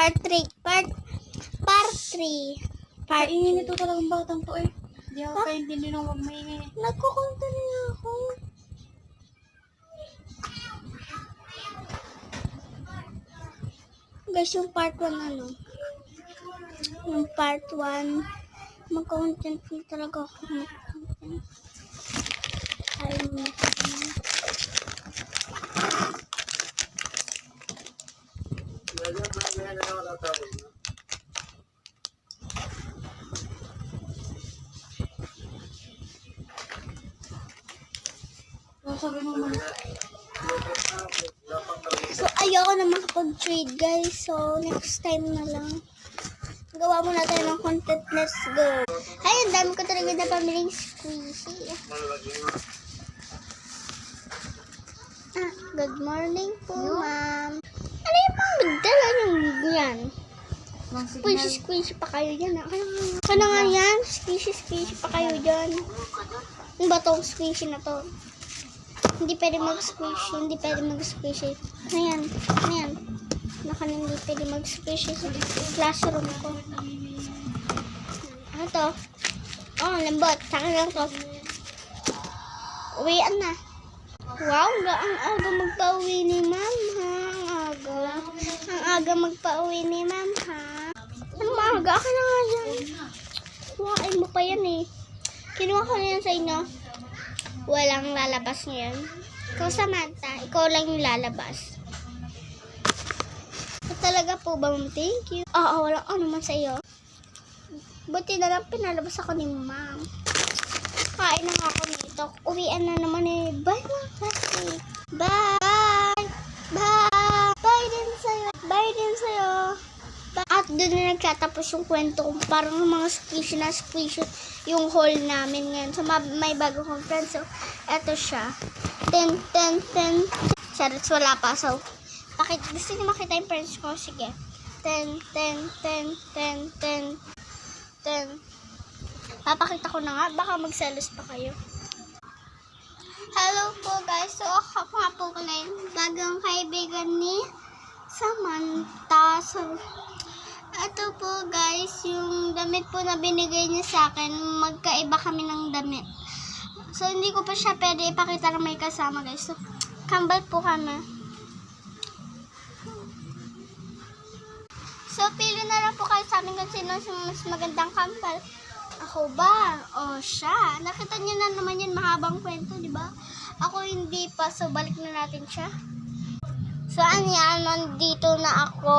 Part 3. Part 3. Kainin ito talagang batang to eh. Hindi ako kaintindi nung wag maingay. Nagkukunta niya ako. Guys, yung part 1 ano? Yung part 1, mag-content na talaga ako. Mag-content. Ayun na. Sabi mo man. So, ayoko na makapag-trade, guys. So, next time na lang. Gawa muna tayo ng content. Let's go. Ay, ang dami ko talaga na pamiling squishy. Good morning po, ma'am. Ano yung pang nagdala yung yan? Squishy pa kayo dyan. Ano nga yan? Squishy pa kayo dyan. Ano ba tong squishy na to? Hindi pwede mag-squishy. Ano yan? Hindi pwede mag-squishy sa classroom ko. Ano to? Oh, lambot. Saka lang to. Uwian na. Wow, ang aga magpa-uwi ni ma'am, ha? Ang aga magpa-uwi ni ma'am, ha? Ano maaga? Aka na nga yan. Kuhain mo pa yan eh. Kinuha ko na yan sa inyo. Walang lalabas ngayon. Ikaw, Samantha, ikaw lang yung lalabas. Talaga po ba, ma'am? Thank you. Oo, walang ano man sa iyo. Buti na lang pinalabas ako ni ma'am. Kain na nga ako nito. Uwian na naman eh. Bye, mga kasi. Bye! Bye! Bye din sa'yo. Bye din sa'yo. At doon na nagtatapos yung kwento kung parang mga squishy na squishy yung haul namin ngayon. So, may bago kong friends. So, eto siya. 10. Charot, wala pa. So, gusto niyo makita yung friends ko? Sige. 10. Papakita ko na nga. Baka magselos pa kayo. Hello po guys. So, ako nga po na yung bagong kaibigan ni Samantha. So, ito po guys, yung damit po na binigay niya sa akin, magkaiba kami ng damit. So, hindi ko pa siya pwede ipakita na may kasama guys. So, kambal po kami. So, pili na lang po kayo sa amin kung sino yung mas magandang kambal. Ako ba? O siya. Nakita niyo na naman yun, mahabang kwento, di ba? Ako hindi pa, so balik na natin siya. So, anyan, nandito na ako.